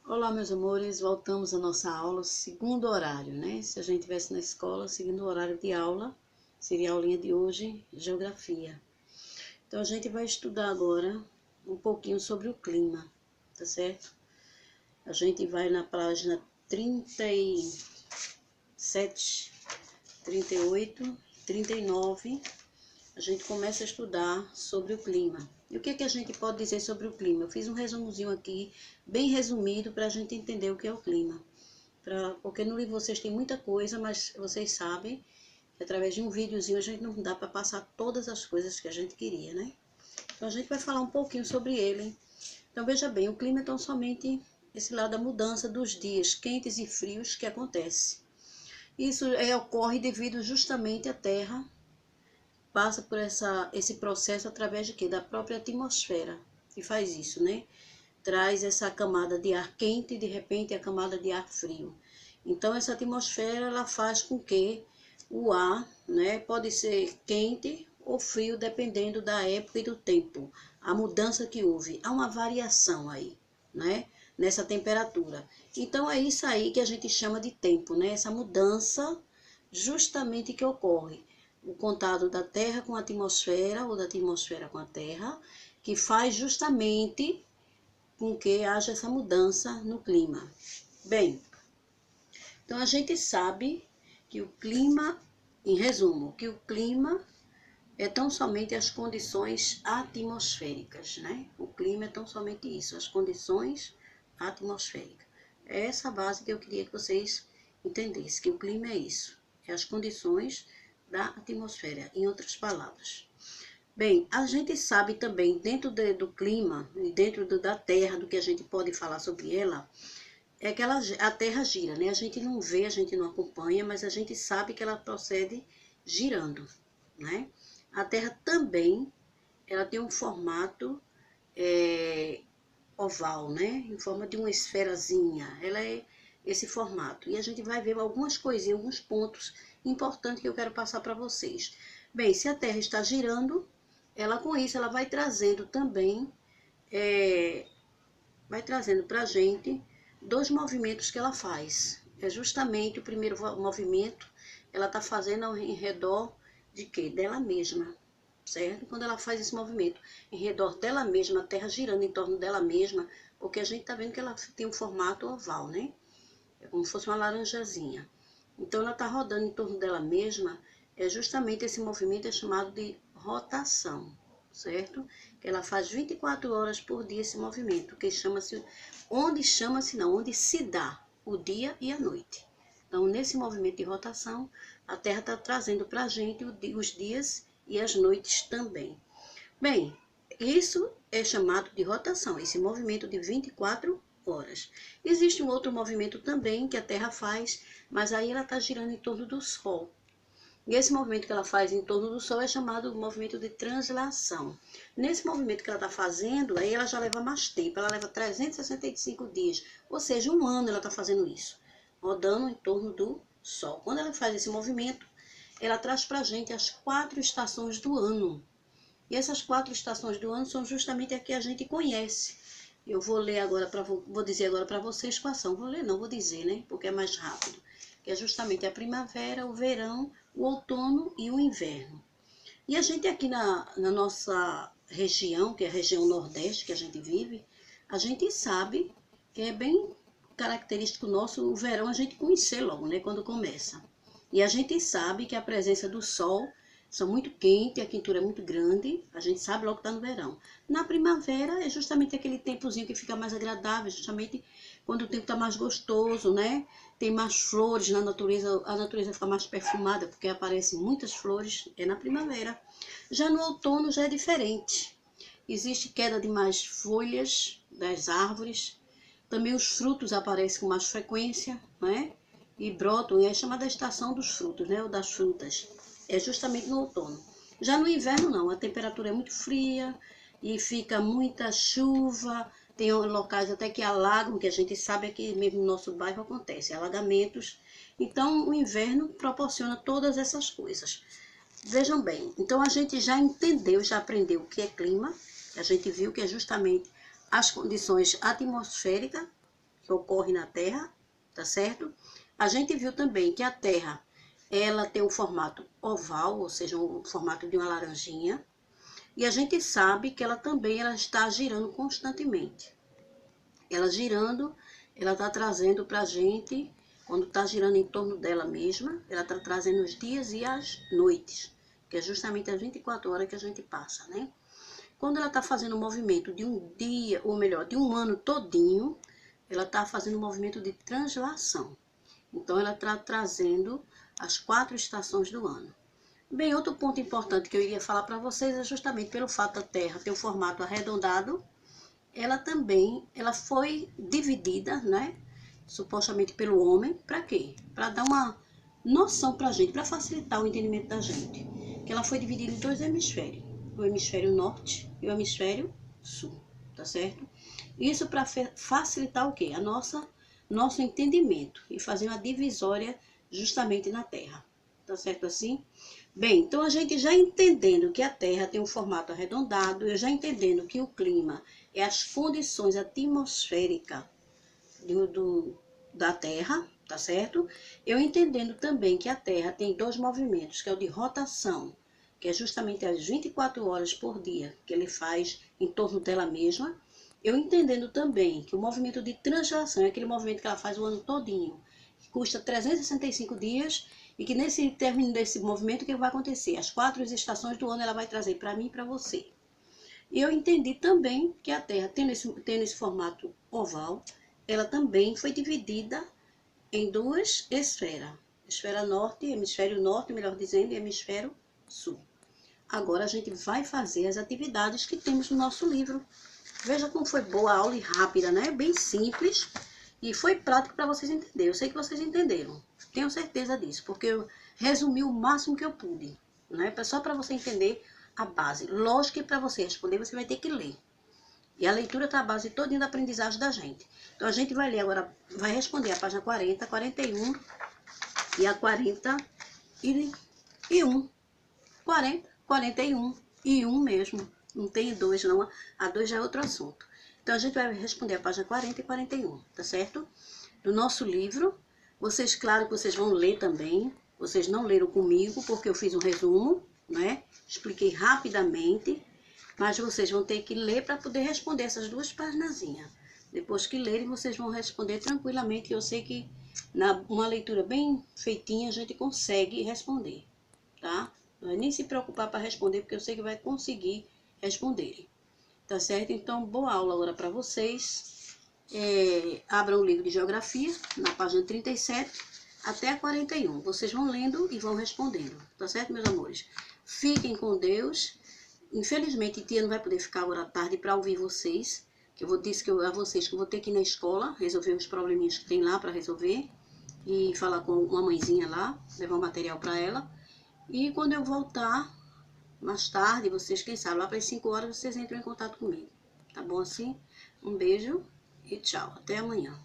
Olá, meus amores, voltamos à nossa aula, segundo horário, né? Se a gente estivesse na escola, segundo horário de aula, seria a aulinha de hoje, Geografia. Então, a gente vai estudar agora um pouquinho sobre o clima, tá certo? A gente vai na página 37, 38, 39, a gente começa a estudar sobre o clima. E o que é que a gente pode dizer sobre o clima? Eu fiz um resumozinho aqui, bem resumido, para a gente entender o que é o clima. Porque no livro vocês têm muita coisa, mas vocês sabem que através de um videozinho a gente não dá para passar todas as coisas que a gente queria, né? Então a gente vai falar um pouquinho sobre ele. Então veja bem, o clima é tão somente esse lado da mudança dos dias quentes e frios que acontece. Isso ocorre devido justamente à Terra passa por esse processo através de quê? Da própria atmosfera, que faz isso, né? Traz essa camada de ar quente e de repente a camada de ar frio. Então essa atmosfera ela faz com que o ar, né, pode ser quente ou frio dependendo da época e do tempo, a mudança que houve, há uma variação aí, né, nessa temperatura. Então é isso aí que a gente chama de tempo, né, essa mudança justamente que ocorre, o contato da Terra com a atmosfera ou da atmosfera com a Terra, que faz justamente com que haja essa mudança no clima. Bem, então a gente sabe que o clima, em resumo, que o clima é tão somente as condições atmosféricas, né? O clima é tão somente isso, as condições atmosféricas. É essa base que eu queria que vocês entendessem, que o clima é isso, é as condições da atmosfera, em outras palavras. Bem, a gente sabe também, dentro do clima, e dentro da Terra, do que a gente pode falar sobre ela, é que a Terra gira, né? A gente não vê, a gente não acompanha, mas a gente sabe que ela procede girando, né? A Terra também, ela tem um formato oval, né? Em forma de uma esferazinha. Ela é esse formato. E a gente vai ver algumas coisinhas, alguns pontos importantes que eu quero passar para vocês. Bem, se a Terra está girando, ela com isso, ela vai trazendo também, vai trazendo para a gente dois movimentos que ela faz. É justamente o primeiro movimento, ela está fazendo em redor de quê? Dela mesma, certo? Quando ela faz esse movimento em redor dela mesma, a Terra girando em torno dela mesma, porque a gente está vendo que ela tem um formato oval, né? É como se fosse uma laranjazinha. Então ela está rodando em torno dela mesma, é justamente esse movimento é chamado de rotação, certo? Que ela faz 24 horas por dia esse movimento, que chama-se, onde se dá o dia e a noite. Então, nesse movimento de rotação, a Terra está trazendo para a gente os dias e as noites também. Bem, isso é chamado de rotação, esse movimento de 24 horas. Existe um outro movimento também que a Terra faz, mas aí ela está girando em torno do Sol. E esse movimento que ela faz em torno do Sol é chamado de movimento de translação. Nesse movimento que ela está fazendo, aí ela já leva mais tempo, ela leva 365 dias, ou seja, um ano ela está fazendo isso, rodando em torno do Sol. Quando ela faz esse movimento, ela traz para a gente as 4 estações do ano. E essas 4 estações do ano são justamente a que a gente conhece. Eu vou ler agora, vou dizer agora para vocês quais são. Vou ler não, vou dizer, né? Porque é mais rápido. Que é justamente a primavera, o verão, o outono e o inverno. E a gente aqui na nossa região, que é a região nordeste que a gente vive, a gente sabe que é bem característico nosso o verão a gente conhecer logo, né? Quando começa. E a gente sabe que a presença do sol são muito quente, a quentura é muito grande, a gente sabe logo que está no verão. Na primavera é justamente aquele tempozinho que fica mais agradável, justamente quando o tempo está mais gostoso, né? Tem mais flores na natureza, a natureza fica mais perfumada, porque aparecem muitas flores, é na primavera. Já no outono já é diferente. Existe queda de mais folhas das árvores, também os frutos aparecem com mais frequência, né? E brotam, e é chamada a estação dos frutos, né? Ou das frutas. É justamente no outono. Já no inverno não, a temperatura é muito fria e fica muita chuva, tem locais até que alagam, que a gente sabe que mesmo no nosso bairro acontece, alagamentos. Então o inverno proporciona todas essas coisas. Vejam bem, então a gente já entendeu, já aprendeu o que é clima, a gente viu que é justamente as condições atmosféricas que ocorre na Terra, tá certo? A gente viu também que a Terra, ela tem um formato oval, ou seja, um formato de uma laranjinha. E a gente sabe que ela também está girando constantemente. Ela girando, ela está trazendo para a gente, quando está girando em torno dela mesma, ela está trazendo os dias e as noites, que é justamente as 24 horas que a gente passa, né? Quando ela está fazendo o movimento de um dia, ou melhor, de um ano todinho, ela está fazendo um movimento de translação. Então, ela está trazendo as 4 estações do ano. Bem, outro ponto importante que eu iria falar para vocês é justamente pelo fato da Terra ter um formato arredondado, ela foi dividida, né, supostamente pelo homem, para quê? Para dar uma noção para a gente, para facilitar o entendimento da gente, que ela foi dividida em 2 hemisférios, o hemisfério norte e o hemisfério sul, tá certo? Isso para facilitar o quê? Nosso entendimento e fazer uma divisória justamente na Terra, tá certo assim? Bem, então a gente já entendendo que a Terra tem um formato arredondado, eu já entendendo que o clima é as condições atmosféricas da Terra, tá certo? Eu entendendo também que a Terra tem 2 movimentos, que é o de rotação, que é justamente as 24 horas por dia que ele faz em torno dela mesma. Eu entendendo também que o movimento de translação é aquele movimento que ela faz o ano todinho, que custa 365 dias, e que nesse término desse movimento, o que vai acontecer? As 4 estações do ano ela vai trazer para mim e para você. E eu entendi também que a Terra, tendo esse formato oval, ela também foi dividida em 2 esferas. Esfera norte, hemisfério norte, melhor dizendo, e hemisfério sul. Agora a gente vai fazer as atividades que temos no nosso livro. Veja como foi boa a aula e rápida, né? Bem simples e foi prático para vocês entenderem. Eu sei que vocês entenderam, tenho certeza disso, porque eu resumi o máximo que eu pude, né? Só para você entender a base. Lógico que para você responder, você vai ter que ler. E a leitura está a base todinha da aprendizagem da gente. Então, a gente vai ler agora, vai responder a página 40, 41 e a 41. 40, 41 e 1 mesmo. Não tem 2 não, a 2 já é outro assunto. Então, a gente vai responder a página 40 e 41, tá certo? Do nosso livro, vocês, claro que vocês vão ler também. Vocês não leram comigo, porque eu fiz um resumo, né? Expliquei rapidamente, mas vocês vão ter que ler para poder responder essas 2 paginazinhas. Depois que lerem, vocês vão responder tranquilamente. Eu sei que uma leitura bem feitinha, a gente consegue responder, tá? Não vai nem se preocupar para responder, porque eu sei que vai conseguir responder. Tá certo? Então, boa aula agora para vocês. Abram o livro de Geografia, na página 37 até a 41. Vocês vão lendo e vão respondendo. Tá certo, meus amores? Fiquem com Deus. Infelizmente, tia não vai poder ficar agora à tarde para ouvir vocês. Que eu disse a vocês que eu vou ter que ir na escola, resolver os probleminhas que tem lá para resolver. E falar com uma mãezinha lá, levar o material para ela. E quando eu voltar, mais tarde, vocês, quem sabe, lá para as 5 horas, vocês entram em contato comigo. Tá bom assim? Um beijo e tchau. Até amanhã.